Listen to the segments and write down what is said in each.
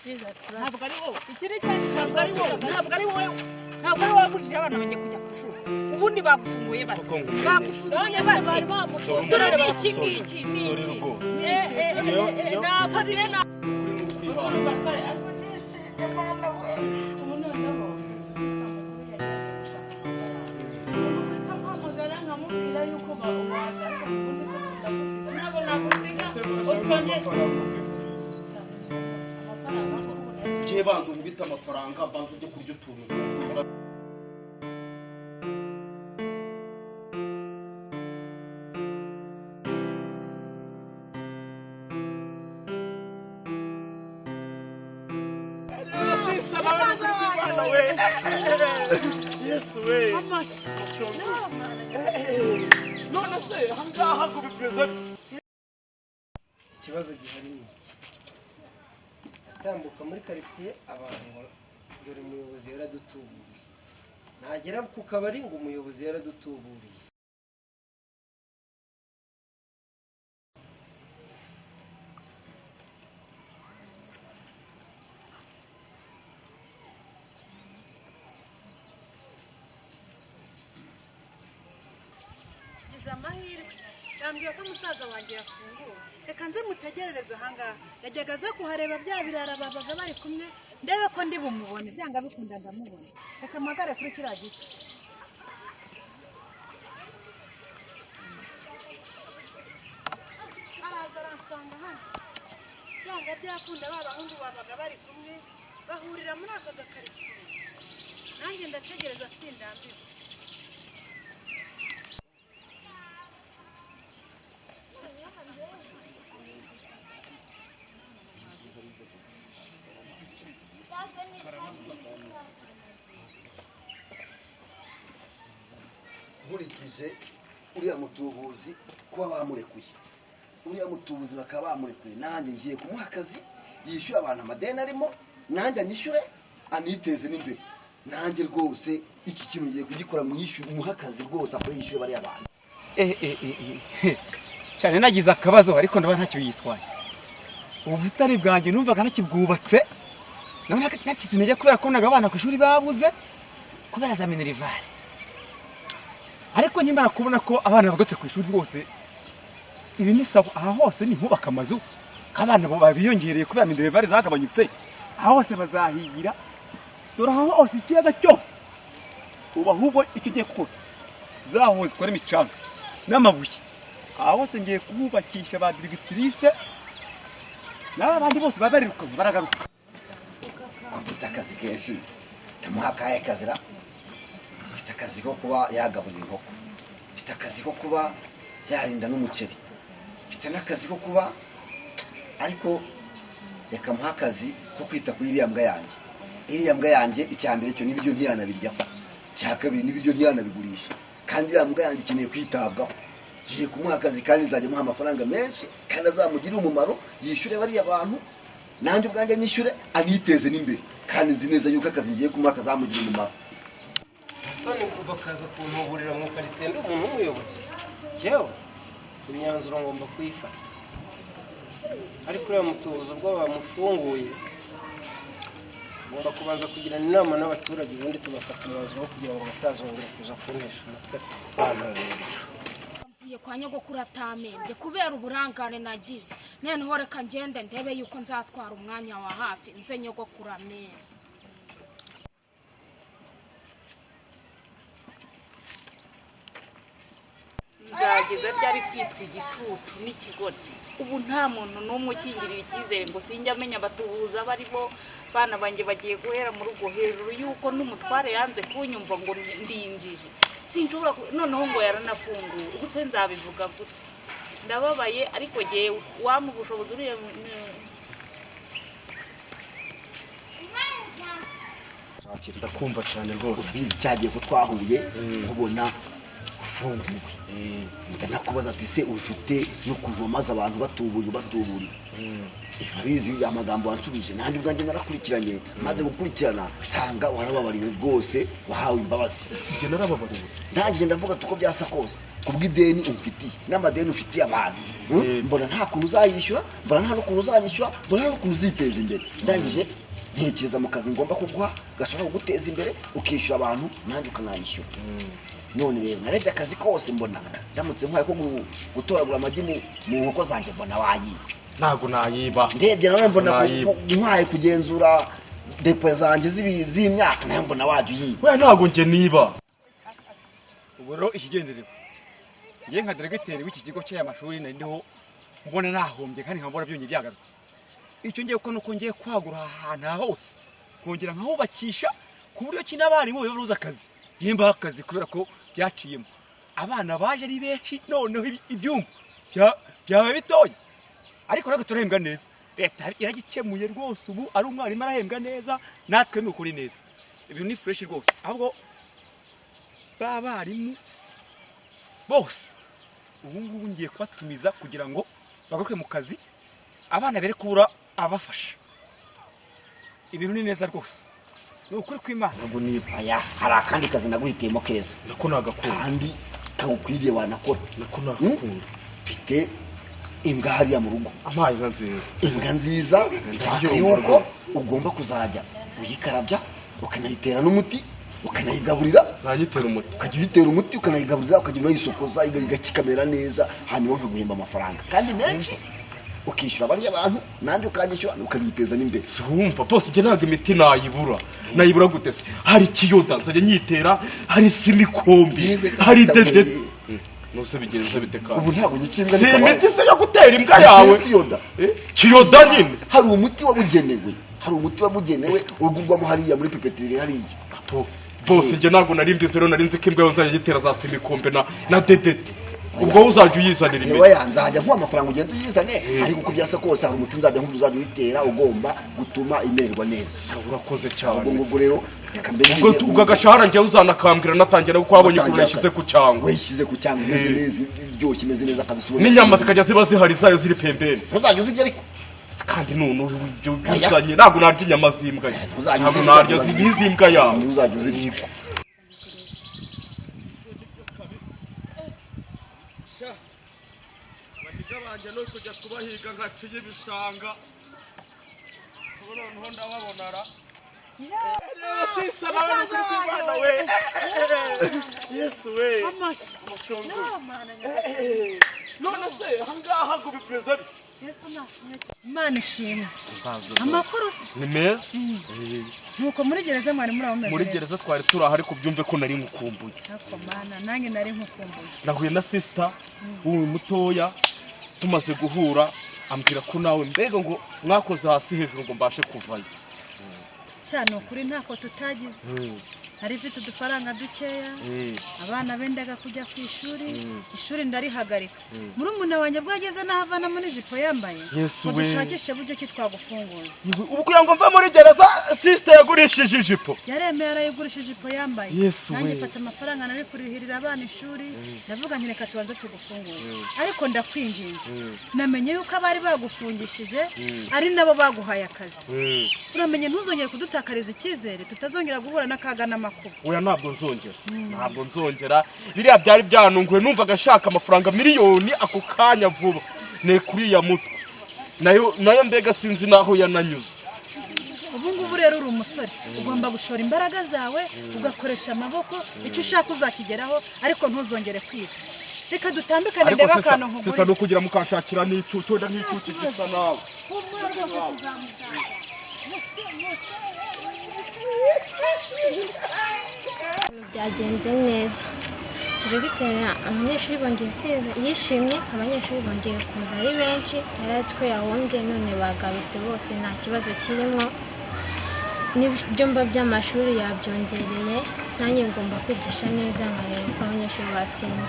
Jesus Christ. ntabwo ari wowe Ikiri cyane ntabwo ari wowe wagurije abana bajye kujya ku ishuri ubundi bagufunguye bate bagufunguye bate bari bamufunze. dore iki ngiki Nafatire na Gihe banza ngubita amafaranga banza ujye kurya utuntu. Yes we. None se hangaha kubipeza. Ikibazo gihari ni atambuka muri quartier abantu dore umuyobozi yaradutuburiye nagera ku kabari ngo umuyobozi yaradutuburiye amahirwe yambwiye ko musaza wanjye yafunguwe reka nze mutegerereze ahangaha yajyaga aza kuhareba bya birara babaga bari kumwe ndebe ko ndi bumubone byanga bikunda ndamubona reka mpagare kuri kiriya giti araza aransanga hano byanga byakunda ba bahungu babaga bari kumwe bahurira muri aka gakaritsiye nanjye ndategereza sindambiwe nkurikije uriya mutubuzi kuba bamurekuye uriya mutubuzi bakaba bamurekuye nanjye ngiye kumuha akazi yishyura abantu amadeni arimo nanjye anyishyure aniteze n'imbere nanjye rwose iki kintu ngiye kugikora mwishyure umuha akazi rwose akore yishyure bariya bantu cyane nagize akabazo ariko ndaba ntacyo yitwaye ubusitani bwanjye numvaga nakibwubatse none nakize intege kubera ko naga abana ku ishuri babuze kubera za minerivare ariko nyimara kubona ko abana bagotse ku ishuri rwose ibi ni sawa aha hose ni nkubaka amazu kabana bo babiyongereye kubera minerivare zagabanyutse aha hose bazahigira dore aha hose ikiyaga cyose uba ahubwo icyo ugiye gukora zaho zikora imicanga n'amabuye aha hose ngiye kuhubakisha ba dirigitrise n'aba bandi bose babariruka baragaruka mfite akazi kenshi ndamuha akahe kazira mfite akazi ko kuba yagaburira inkoko mfite akazi ko kuba yarinda n'umuceri mfite n'akazi ko kuba ariko reka muha akazi ko kwita kuri iriya mbwa yanjye icya mbere cyo n'ibiryo ntiyanabirya icya kabiri n'ibiryo ntiyanabigurisha kandi iriya mbwa yanjye ikeneye kwitabwaho ngiye kumuha akazi kandi nzajya muha amafaranga menshi kandi azamugirira umumaro yishyure bariya bantu nanjye ubwanjye nyishyure aniteze n'imbere kandi nzi neza yuko akazi ngiye kumuha kazamugira umumaro soni kuva kaza kuntuburira mu quartier ndi umuntu w'umuyobozi yewe imyanzuro ngomba kuyifata ariko uriya mutubuzi ubwo bamufunguye ngomba kubanza kugirana inama n'abaturage ubundi tugafata umwanzuro kugira ngo batazongera kuza kuntesha umutwe mvuye kwa nyogokuru atamembye kubera uburangane nagize noneho reka ngende ndebe yuko nzatwara umwanya wa hafi nze nyogokuru amembe byagize byari kwitwa igicucu n'ikigoryi ubu nta muntu n'umwe ukingirira icyizere ngo sinjya amenya abatubuza barimo bana banjye bagiye guhera mu rugo hejuru y'uko n'umutware yanze kunyumva ngo ndinjije sinshobora noneho ngo yaranafunguye ubu se nzabivuga gute ndababaye ariko jyewe wampa ubushobozi uriya ndakumva cyane rwose ubizi cyagiye ko twahuye nkubona mfunguwe ndanakubaza ati se ufite n'ukuntu wamaze abantu batuburira urabizi amagambo wanshubije nandi ubwanjye narakurikiranye maze gukurikirana nsanga warababariwe rwose wahawe imbabazi sije narababariwe ndangije ndavuga tuko byasa kose kubw'ideni umfitiye n'amadeni ufitiye abantu mbona nta kuntu uzayishyura mbona nta n'ukuntu uzanyishyura mbona nta n'ukuntu uziteza imbere ndangije ntekereza mu kazi ngomba kuguha gashobora kuguteza imbere ukishyura abantu nanjye ukanayishyura none rero narebye akazi kose mbona ndamutse nkwaye ko gutoragura amagi mu nkoko zanjye mbona wayiba ntago nayiba ndebye nawe mbona nkwaye kugenzura depo zanjye z'imyaka nayo mbona wajya uyiba we ntago nje niba ubu rero ikigenderewe ngiye nka diregiteri w'iki kigo cy'amashuri nari ndiho mbona nahombye kandi nkabona byongeye byagarutse icyo ngiye kuko nuko ngiye kwagura ahantu hose kongera nkahubakisha ku buryo ki n'abarimu babuze akazi yimba akazi kubera ko byaciyemo abana baje ari benshi noneho ibyumba byaba bitoye ariko ntabwo turahembwa neza leta iragikemuye rwose ubu ari umwarimu arahembwa neza natwe ni ukuri neza ibintu ni fureshi rwose ahubwo b'abarimu bose ubu ngubu ngiye kubatumiza kugira ngo bagaruke mu kazi abana bere kubura abafasha ibintu ni neza rwose ni ukuri kw'Imana ntabwo niba aya hari akandi kazi naguhitiyemo keza nako nagakunda kandi kagukwiriye wanakora nako nagakunda mfite imbwa hariya mu rugo amayi nka nziza imbwa nziza nshaka yuko ugomba kuzajya uyikarabya ukanayitera n'umuti ukanayigaburira ntanyitera umuti ukajya uyitera umuti ukanayigaburira ukajya unayisokoza igakikamera neza hanyuma nkaguhemba amafaranga kandi menshi ukishyura bariya bantu nanjye ukanyishyura ukaniteza n'imbere si wumva bose njye ntabwo imiti nayibura gute se hari ikiyoda nzajya nyitera hari silikombi hari dedede nose bigenze bite kandi ubu ntabwo nyikimbwa si imiti se yo gutera imbwa yawe kiyoda nyine hari umuti wabugenewe ugurwamo hariya muri pipetiri hariya bose njye ntabwo nari mbizi rero nari nzi ko imbwa yawe nzajya gitera za silikombe na dedede ubwo uzajya uyizanira imiti yewe nzajya nkuha amafaranga ugenda uyizane ariko uko byasa kose hari umuti nzajya nk'ubu uzajya uyitera ugomba gutuma imererwa neza urakoze cyane ubwo rero reka mbere ubwo agashahara njyewe uzanakambwira natangira kuko wabonye ukuntu yashyize ku cyangwa wayishyize ku cyangwa imeze neza iryoshye imeze neza kabisa n'inyama zikajya ziba zihari zayo ziri pembeni ntuzajya uzirya ariko kandi none ibyo byuzanye ntabwo narya inyama z'imbwa ntabwo narya z'imbwa yawe ntuzajya uzirya banjye no kujya kubahiga nkaciye ibishanga ubu noneho ndababonara yesu we none se ahangaha ngo bimeze Imana ishimwe amakuru ni meza nuko muri gereza mwari muri aho meze muri gereza twari turi aho ariko byumve ko nari nkukumbuye ariko mana nanjye nari nkukumbuye nahuye na sister uyu mutoya tumaze guhura ambwira ko nawe mbega ngo mwakoze hasi hejuru ngo mbashe kuvayo cyane ukuri ntako tutagize hari ifite udufaranga dukeya abana bendaga kujya ku ishuri ndarihagarika muri umuna wanjye bwageze n'ahavana muri jipo yambaye Yesu we dushakishe buryo ki twagufunguza ubu kugira ngo mve muri gereza sister yagurishije ijipo yaremeye arayigurishije ijipo yambaye Yesu we nanjye mfata amafaranga nari kurihirira abana ishuri ndavuga nti reka tubanze tugufunguze ariko ndakwinginze namenye yuko abari bagufungishije ari nabo baguhaye akazi uramenye ntuzongere kudutakariza icyizere tutazongera guhura n'akaga n'amakuba oya ntabwo nzongera biriya byari byanunguwe numvaga ashaka amafaranga miliyoni ako kanya vuba ne kuri ya mutwe nayo mbega sinzi naho yananyuze ubu ngubu rero uri umusore ugomba gushora imbaraga zawe ugakoresha amaboko icyo ushaka uzakigeraho ariko ntuzongere kwiga reka dutandukane ndeba akantu nkugure sika no kugira mukashakira n'icucu wenda n'icucu gisa nawe byagenze neza turi bitera abanyeshuri bongeye kwiga yishimye abanyeshuri bongeye kuza ari benshi yarazi ko yahombye none bagarutse bose nta kibazo kirimo n'ibyumba by'amashuri yabyongereye nanjye ngomba kwigisha neza nkareba ko abanyeshuri batsinda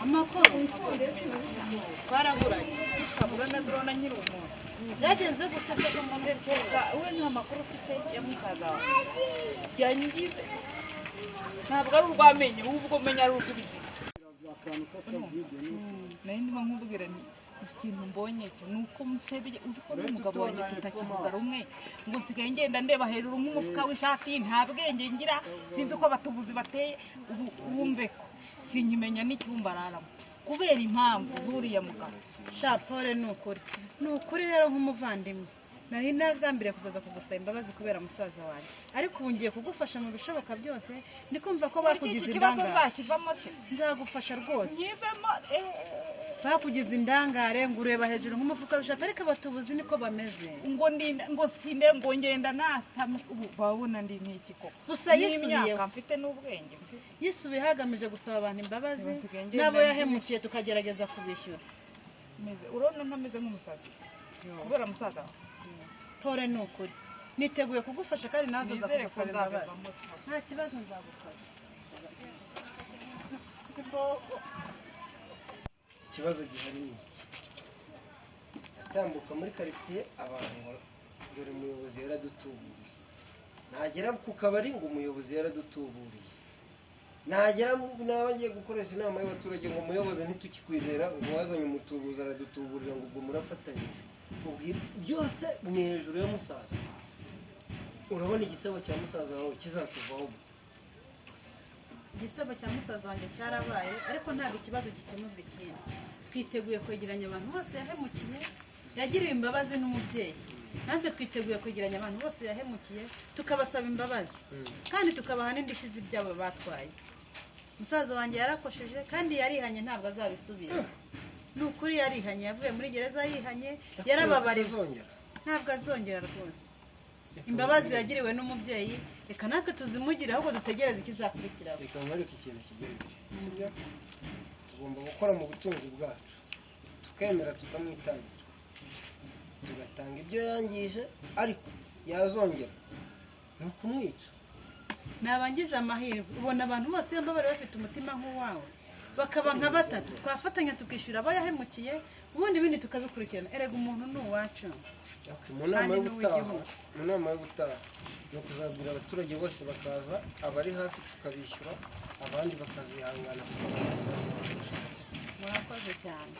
amakuru twaraguranye kabura na drone nyiri umuntu byagenze gute se ko mumureka we nta makuru ufite ya musaza wawe yangize ntabwo ari urw'amenyo ahubwo umenya ari urw'ibizima. nayo ndimo nkubwira nti ikintu mbonye cyo ni uko musebye uzi ko n'umugabo wanjye tutakivuga rumwe ngo nsigaye ngenda ndeba hejuru nk'umufuka w'ishati nta bwenge ngira sinzi uko abatubuzi bateye wumve ko sinkimenya n'icyumba araramo kubera impamvu z'uriya mugabo. shapore ni ukuri rero nk'umuvandimwe nari nagambiriye kuzaza kugusaba imbabazi kubera musaza wanjye ariko ubu ngiye kugufasha mu bishoboka byose ndi kumva ko bakugize indangare. Nzagufasha rwose bakugize indangare ngo ureba hejuru nk'umufuka w'ishati ariko abatubuzi niko bameze ngo sinde ngo ngenda nasamye ubu babona ndi nk'iki koko gusa yisubiyeho mfite n'ubwenge yisubiye hagamije gusaba abantu imbabazi n'abo yahemukiye tukagerageza kubishyura. urabona ntameze nk'umusaza kubera musaza pore ni ukuri niteguye kugufasha kandi nawe aza kugusaba imbabazi nta kibazo nzagufasha. ikibazo gihari ni iki atambuka muri karitsiye abantu ngo dore umuyobozi yaradutuburiye nagera ku kabari ngo umuyobozi yaradutuburiye nagera nawe ngiye gukoresha inama y'abaturage ngo umuyobozi ntitukikwizera ngo wazanye umutubuzi aradutuburira ngo ubwo murafatanyije byose ni hejuru ya musaza. urabona igisebo cya musaza wawe kizatuvaho. igisebo cya musaza wanjye cyarabaye ariko ntabwo ikibazo gikemuzwa ikindi. Twiteguye kwegeranya abantu bose yahemukiye yagiriwe imbabazi n'umubyeyi natwe twiteguye kwegeranya abantu bose yahemukiye tukabasaba imbabazi kandi tukabaha n'indishyi z'ibyabo batwaye. musaza wanjye yarakosheje kandi yarihanye ntabwo azabisubira. ni ukuri yarihanye yavuye muri gereza yihanye yarababariwe ntabwo azongera rwose. imbabazi yagiriwe n'umubyeyi reka natwe tuzimugire ahubwo dutegereze ikizakurikiraho. reka nkwereke ikintu kigendera tugomba gukora mu butunzi bwacu tukemera tukamwitangira tugatanga ibyo yangije ariko yazongera ni ukumwica. nabangize amahirwe ubona abantu bose iyo mbabare bafite umutima nk'uwawe bakaba nka batatu twafatanya tukishyura abo yahemukiye ubundi ibindi tukabikurikirana. erega umuntu ni uwacu. mu nama y'ubutaha ni ukuzabwira abaturage bose bakaza abari hafi tukabishyura abandi bakazihangana. murakoze cyane.